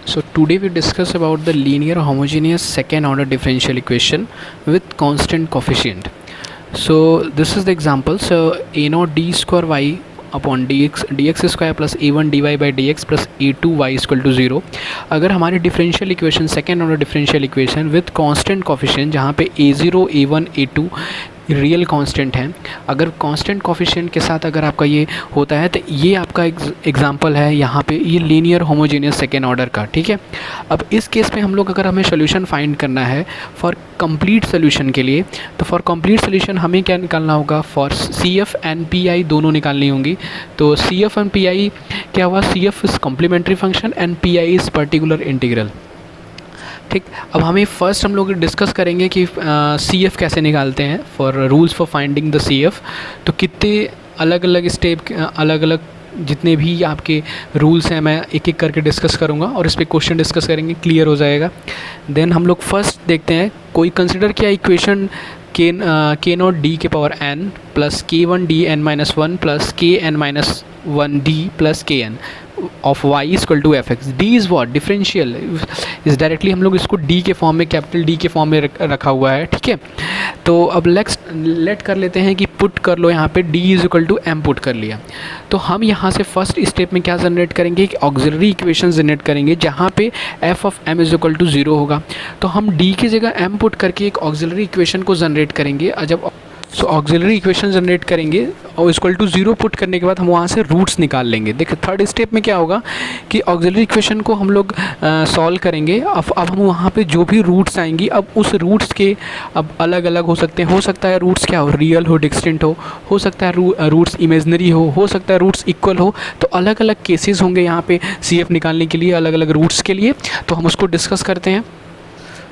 So today we discuss about the linear homogeneous second order differential equation with constant coefficient. So this is the example. So a naught d square y upon dx square plus a1 dy by dx plus a2 y equal to 0. अगर हमारी differential equation second order differential equation with constant coefficient जहाँ पे a0 a1 a2 real constant है, अगर constant coefficient के साथ अगर आपका ये होता है तो ये आपका एग्जांपल है यहाँ पे ये लीनियर होमोजेनियस सेकेंड ऑर्डर का. ठीक है, अब इस केस में हम लोग अगर हमें सोल्यूशन फाइंड करना है फॉर कंप्लीट सोल्यूशन के लिए, तो फॉर कंप्लीट सोल्यूशन हमें क्या निकालना होगा, for C F and P I दोनों निकालनी होंगी. तो C F and P I क्या हुआ, C F is complementary function and P I is particular integral. ठीक, अब हमें फर्स्ट हम लोग डिस्कस करेंगे कि सी एफ़ कैसे निकालते हैं four rules for finding the C F. तो कितने अलग अलग स्टेप, अलग अलग जितने भी आपके रूल्स हैं मैं एक एक करके डिस्कस करूंगा और इस पर क्वेश्चन डिस्कस करेंगे, क्लियर हो जाएगा. देन हम लोग फर्स्ट देखते हैं, कोई कंसिडर किया इक्वेशन के नॉट डी के power N plus K one D N minus one plus K N minus one D plus K N of y equal to F X. D is what, differential इस directly हम लोग इसको d के form में, capital D के form में रखा हुआ है. ठीक है, तो अब लेट कर लेते हैं कि पुट कर लो यहाँ पे d is equal to m put कर लिया. तो हम यहाँ से फर्स्ट स्टेप में क्या जनरेट करेंगे, कि ऑक्सिलरी इक्वेशन जनरेट करेंगे जहाँ पे f of m is equal to 0 होगा. तो हम d की जगह m पुट करके एक ऑक्सिलरी इक्वेशन को जनरेट करेंगे. जब ऑक्सिलरी इक्वेशन जनरेट करेंगे और इक्वल टू 0 पुट करने के बाद हम वहाँ से रूट्स निकाल लेंगे. देखिए थर्ड स्टेप में क्या होगा कि ऑक्सिलरी इक्वेशन को हम लोग सॉल्व करेंगे. अब हम वहाँ पे जो भी रूट्स आएंगी, अब उस रूट्स के अब अलग अलग हो सकते हैं. हो सकता है रूट्स क्या हो, रियल हो, डिस्टिंक्ट हो सकता है रूट्स इमेजनरी हो सकता है रूट्स इक्वल हो. तो अलग अलग केसेस होंगे यहाँ पे सी एफ निकालने के लिए, अलग अलग रूट्स के लिए. तो हम उसको डिस्कस करते हैं.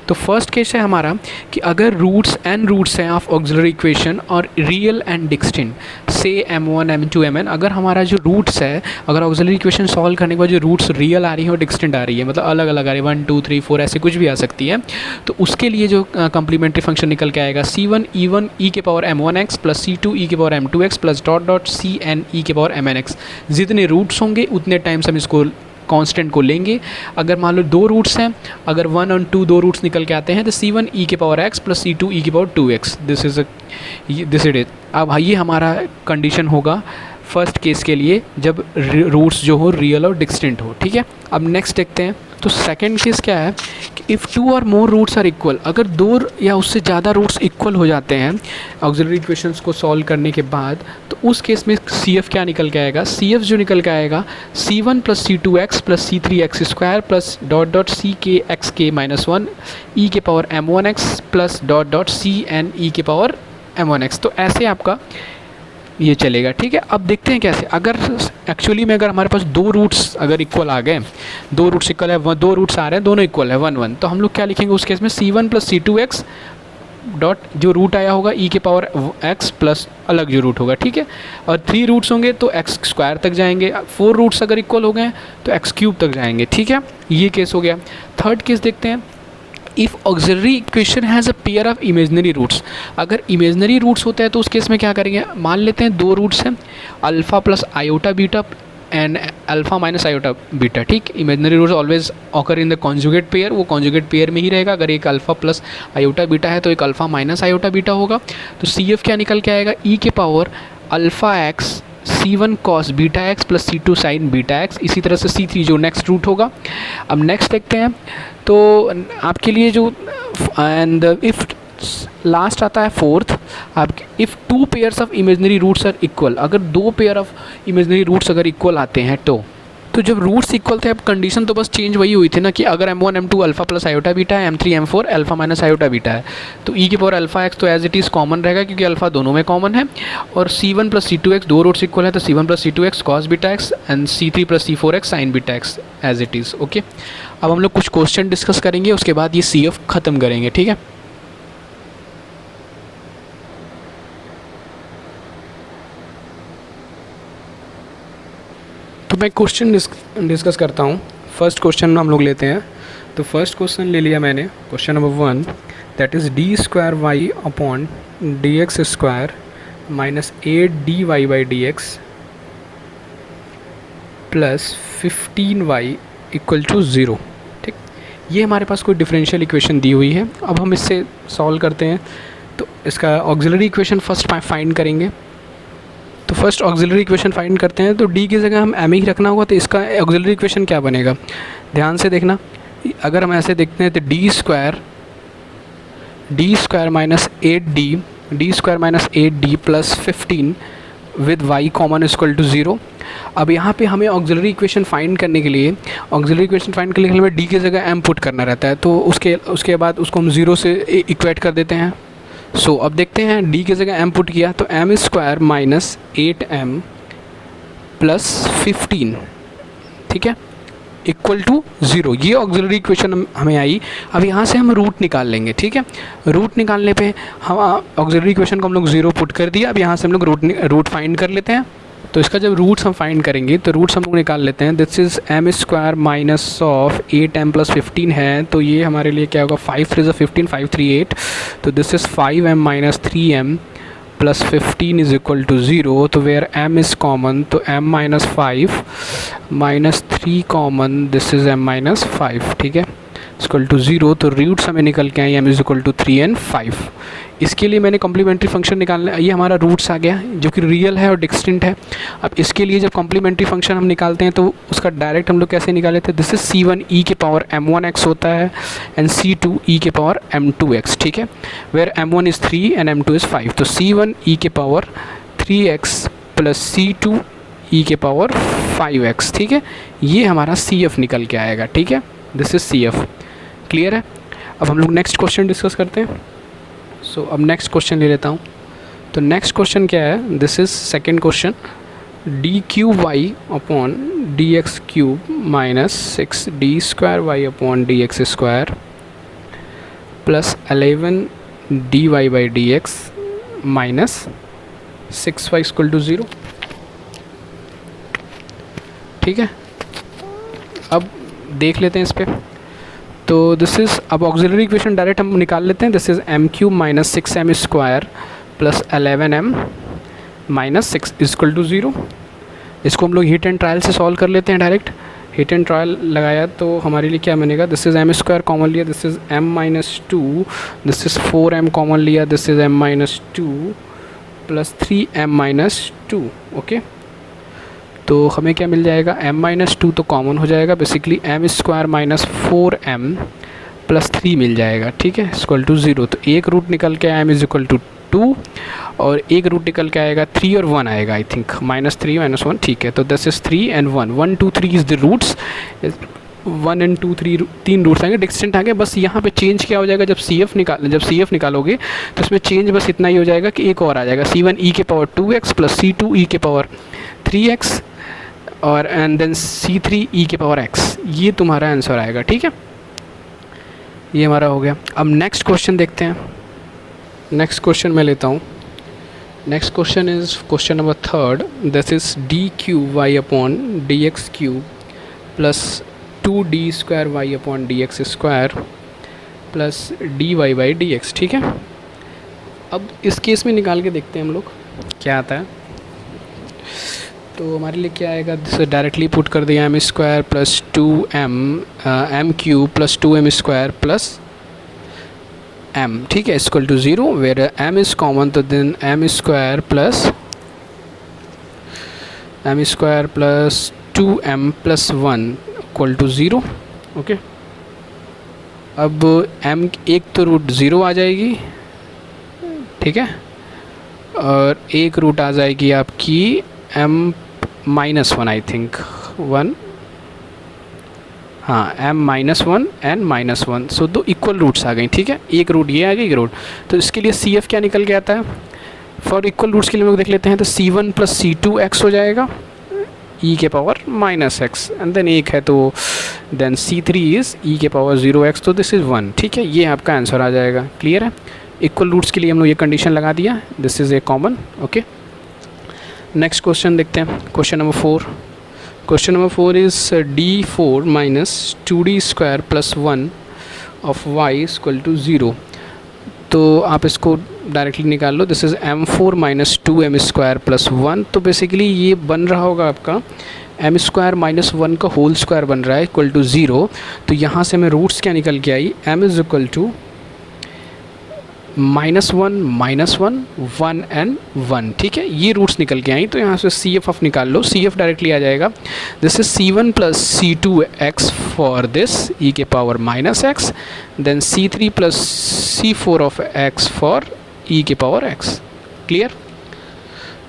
तो फर्स्ट केस है हमारा कि अगर रूट्स हैं ऑफ ऑक्सिलरी इक्वेशन और रियल एंड डिस्टिंक्ट से m1 m2 mn, अगर हमारा जो रूट्स है, अगर ऑक्सिलरी इक्वेशन सॉल्व करने के बाद जो रूट्स रियल आ रही है और डिस्टिंक्ट आ रही है, मतलब अलग अलग आ रही है, 1 2 3 4 ऐसे कुछ भी आ सकती है, तो उसके लिए जो कम्प्लीमेंट्री फंक्शन निकल के आएगा c1 e1 e के power m1x plus c2 e के power m2x plus dot dot cn e के पावर mnx. जितने रूट्स होंगे उतने टाइम्स हम इसको कांस्टेंट को लेंगे. अगर मान लो दो रूट्स हैं, अगर 1 और 2 दो रूट्स निकल के आते हैं तो c1 e के power x plus c2 e के power 2x. This it is. अब ये हमारा कंडीशन होगा फर्स्ट केस के लिए जब रूट्स जो हो रियल और डिस्टिंक्ट हो. ठीक है, अब नेक्स्ट देखते हैं. तो सेकंड केस क्या है कि इफ़ 2 और मोर रूट्स आर इक्वल, अगर 2 या उससे ज़्यादा रूट्स इक्वल हो जाते हैं ऑक्सिलरी इक्वेशंस को सॉल्व करने के बाद, तो उस केस में सी एफ क्या निकल के आएगा, सी एफ जो निकल के आएगा c1 plus c2x plus c3x square plus dot dot c के एक्स के माइनस 1 ई के power m1x plus dot dot c n e के पावर m1x. तो ऐसे आपका ये चलेगा. ठीक है, अब देखते हैं कैसे. अगर एक्चुअली में अगर हमारे पास दो रूट्स अगर इक्वल आ गए, दो रूट्स इक्वल है, दो रूट्स आ रहे हैं, दोनों इक्वल है 1 1, तो हम लोग क्या लिखेंगे उस केस में c1 प्लस c2x डॉट जो रूट आया होगा e के पावर x प्लस अलग जो रूट होगा. ठीक है, और 3 रूट्स होंगे तो x स्क्वायर तक जाएंगे. 4 रूट्स अगर इक्वल हो गए तो x क्यूब तक जाएंगे. ठीक है, ये केस हो गया. थर्ड केस देखते हैं. If auxiliary equation has a pair of imaginary roots, अगर इमेजनरी रूट्स होता है तो उस केस में क्या करेंगे, मान लेते हैं दो रूट्स हैं alpha plus iota beta and alpha minus iota beta. ठीक, imaginary roots always occur in the conjugate pair, वो कॉन्जुगेट पेयर में ही रहेगा. अगर एक अल्फ़ा प्लस आयोटा बीटा है तो एक अल्फ़ा माइनस आयोटा बीटा होगा. तो सी एफ क्या निकल के आएगा, ई के power alpha x c1 cos beta x plus c2 sin beta x. इसी तरह से c3 जो नेक्स्ट रूट होगा. अब नेक्स्ट देखते हैं. तो आपके लिए जो एंड इफ़ लास्ट आता है फोर्थ, आप if 2 pairs of imaginary roots are equal, अगर 2 पेयर ऑफ इमेजनरी रूट्स अगर इक्वल आते हैं तो जब रूट्स इक्वल थे, अब कंडीशन तो बस चेंज वही हुई थी ना कि अगर m1 m2 alpha plus iota beta है, m3 m4 alpha minus iota beta है, तो e के पावर अल्फ़ा एक्स तो एज इट इज़ कॉमन रहेगा क्योंकि अल्फ़ा दोनों में कॉमन है. और c1 प्लस c2x दो रूट्स इक्वल है तो c1 plus c2x cos beta x and c3 plus c4x sin beta x as it is. Okay, अब हम लोग कुछ क्वेश्चन डिस्कस करेंगे, उसके बाद ये सी एफ ख़त्म करेंगे. ठीक है, तो मैं क्वेश्चन डिस्कस करता हूँ. फर्स्ट क्वेश्चन हम लोग लेते हैं. तो फर्स्ट क्वेश्चन ले लिया मैंने, question number 1, that is d square y upon d x square minus 8 d y by d x plus 15y equal to 0. ये हमारे पास कोई डिफरेंशियल इक्वेशन दी हुई है। अब हम इससे सॉल्व करते हैं। तो इसका ऑक्सिलरी इक्वेशन फर्स्ट फाइंड करेंगे। तो फर्स्ट ऑक्सिलरी इक्वेशन फाइंड करते हैं। तो डी की जगह हम एम ही रखना होगा, तो इसका ऑक्सिलरी इक्वेशन क्या बनेगा, ध्यान से देखना। अगर हम ऐसे देखते हैं तो d square minus 8d plus 15 with y common equal to 0। अब यहाँ पे हमें ऑक्सिलरी इक्वेशन फाइंड करने के लिए हमें d की जगह m पुट करना रहता है। तो उसके बाद उसको हम 0 से इक्वेट कर देते हैं। सो अब देखते हैं, d की जगह m पुट किया तो m square minus 8m plus 15, ठीक है, इक्वल टू 0। ये ऑक्सिलरी इक्वेशन हमें आई। अब यहाँ से हम रूट निकाल लेंगे, ठीक है। रूट निकालने पे हम ऑक्सिलरी इक्वेशन को हम लोग 0 पुट कर दिया। अब यहाँ से हम लोग रूट फाइंड कर लेते हैं। तो इसका जब रूट्स हम फाइंड करेंगे तो रूट्स हम लोग निकाल लेते हैं। This is m square minus of 8m plus 15 है, तो ये हमारे लिए क्या होगा, 5 3 15, 5 3 8। तो this is 5m minus 3m plus 15 is equal to 0। तो वेयर m इज़ कॉमन, तो m minus 5 minus 3 common, this is m minus 5, ठीक है, इक्वल टू 0। तो रूट्स हमें निकल के आए m is equal to 3 and 5। इसके लिए मैंने कॉम्प्लीमेंट्री फंक्शन निकालना, ये हमारा रूट्स आ गया जो कि रियल है और डिस्टिंक्ट है। अब इसके लिए जब कॉम्प्लीमेंट्री फंक्शन हम निकालते हैं तो उसका डायरेक्ट हम लोग कैसे निकाले थे, दिस इज c1 e के पावर m1x होता है एंड c2 e के पावर m2x, ठीक है, where m1 is 3 and m2 is 5। तो c1 e के power 3x plus c2 e के पावर 5x, ठीक है, ये हमारा CF निकल के आएगा, ठीक है, दिस इज CF। क्लियर है। अब हम लोग नेक्स्ट क्वेश्चन डिस्कस करते हैं। सो अब नेक्स्ट क्वेश्चन ले लेता हूँ। तो नेक्स्ट क्वेश्चन क्या है, this is second question, d cube y upon d x cube minus 6 d square y upon d x square plus 11 d y by d x minus 6y equal to 0, ठीक है। अब देख लेते हैं इस पर। तो दिस इज़, अब ऑक्सिलरी इक्वेशन डायरेक्ट हम निकाल लेते हैं। This is m cube minus 6m square plus 11m minus 6 equal to 0। इसको हम लोग हीट एंड ट्रायल से सॉल्व कर लेते हैं डायरेक्ट। हीट एंड ट्रायल लगाया तो हमारे लिए क्या बनेगा, this is m square common लिया, this is m minus 2, this is 4m common लिया, this is m minus 2 plus 3m minus 2, okay. तो हमें क्या मिल जाएगा, m माइनस 2 तो कॉमन हो जाएगा, basically m square minus 4m plus 3 मिल जाएगा, ठीक है, इक्वल टू 0। तो एक रूट निकल के m इज इक्वल टू 2 और एक रूट निकल के आएगा 3 और 1 आएगा, आई थिंक माइनस 3 माइनस 1, ठीक है। तो this is 3 and 1, 1 2 3 is the roots, 1 and 2 3 तीन रूट्स आएंगे, डिस्टेंट आएंगे। बस यहाँ पे चेंज क्या हो जाएगा, जब CF निकालोगे तो इसमें चेंज बस इतना ही हो जाएगा कि एक और आ जाएगा, c1 e के power 2x plus c2 e के पावर 3x और एंड देन c3 e के पावर x, ये तुम्हारा आंसर आएगा, ठीक है। ये हमारा हो गया। अब नेक्स्ट क्वेश्चन देखते हैं। नेक्स्ट क्वेश्चन मैं लेता हूँ। Next question is question number 3, this is d cube y upon d x cube plus 2d square y upon d x square plus d y by d x, ठीक है। अब इस case में निकाल के देखते हैं हम लोग क्या आता है। तो हमारे लिए क्या आएगा, डायरेक्टली पुट कर दिया m square plus 2m m cube plus 2m square plus m, ठीक है, equal to 0, where m is common, तो then m square plus 2m plus 1 equal to 0, okay. अब m एक तो रूट 0 आ जाएगी, ठीक है, और एक रूट आ जाएगी आपकी m माइनस 1, आई थिंक 1, हाँ m माइनस 1 एंड माइनस 1, सो दो इक्वल रूट्स आ गई, ठीक है, एक रूट ये आ गई, एक रूट। तो इसके लिए CF क्या निकल के आता है, फॉर इक्वल रूट्स के लिए हम लोग देख लेते हैं। तो c1 प्लस c2x हो जाएगा e के power minus x and then एक है तो देन c3 इज़ e के पावर 0x, तो दिस इज़ 1, ठीक है, ये आपका आंसर आ जाएगा। क्लियर है। इक्वल रूट्स के लिए हम लोग ये कंडीशन लगा दिया, this is A common, okay. Next question देखते हैं, question number 4। Question number 4 is d4 minus 2d square plus 1 of y equal to 0। तो आप इसको डायरेक्टली निकाल लो, this is m4 minus 2m square plus 1। तो बेसिकली ये बन रहा होगा आपका एम स्क्वायर माइनस वन का होल स्क्वायर बन रहा है इक्वल टू 0। तो यहाँ से हमें रूट्स क्या निकल के आई, M is equal to -1 1 and 1, ठीक है, ये रूट्स निकल के आई। तो यहाँ से सी एफ निकाल लो, सी एफ डायरेक्टली आ जाएगा, this is C1 plus C2x for this e के power minus x, then C3 plus C4 of x for e के power x। Clear?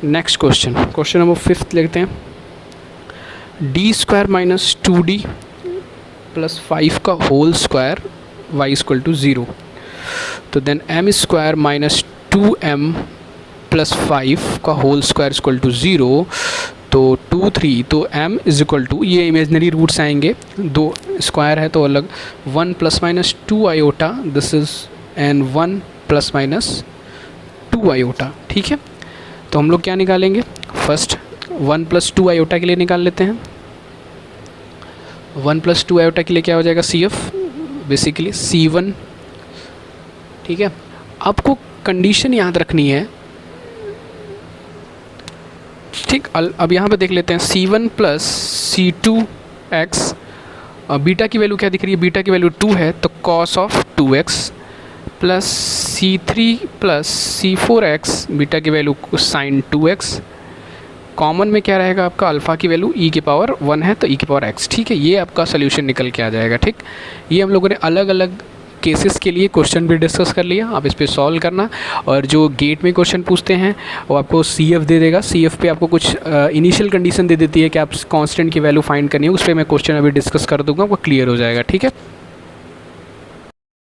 Next question, question number 5 लेते हैं। D square minus 2d plus 5 का whole square y equal to 0। तो then m square minus 2m plus 5 का whole square equal to 0। तो 2 3, तो m is equal to, ये imaginary roots आएंगे, दो स्क्वायर है तो अलग, 1 plus minus 2 iota, this is and 1 plus minus 2 iota, ठीक है। तो हम लोग क्या निकालेंगे, फर्स्ट 1 प्लस 2 आयोटा के लिए निकाल लेते हैं। 1 प्लस 2 आयोटा के लिए क्या हो जाएगा, सी एफ बेसिकली C1, ठीक है। आपको कंडीशन याद रखनी है, ठीक। अब यहाँ पे देख लेते हैं C1 प्लस C2x, बीटा की वैल्यू क्या दिख रही है, बीटा की वैल्यू 2 है, तो cos of 2x plus C3 plus C4x, beta की वैल्यू sin 2x, कॉमन में क्या रहेगा आपका, अल्फ़ा की वैल्यू e के पावर 1 है तो e के पावर x, ठीक है। ये आपका सोल्यूशन निकल के आ जाएगा, ठीक। ये हम लोगों ने अलग अलग केसेस के लिए क्वेश्चन भी डिस्कस कर लिया, आप इस पे सॉल्व करना। और जो गेट में क्वेश्चन पूछते हैं वो आपको CF दे देगा, CF पे आपको कुछ इनिशियल कंडीशन दे देती है कि आप कांस्टेंट की वैल्यू फाइंड करनी है, उस पर मैं क्वेश्चन अभी डिस्कस कर दूंगा, वो क्लियर हो जाएगा, ठीक है।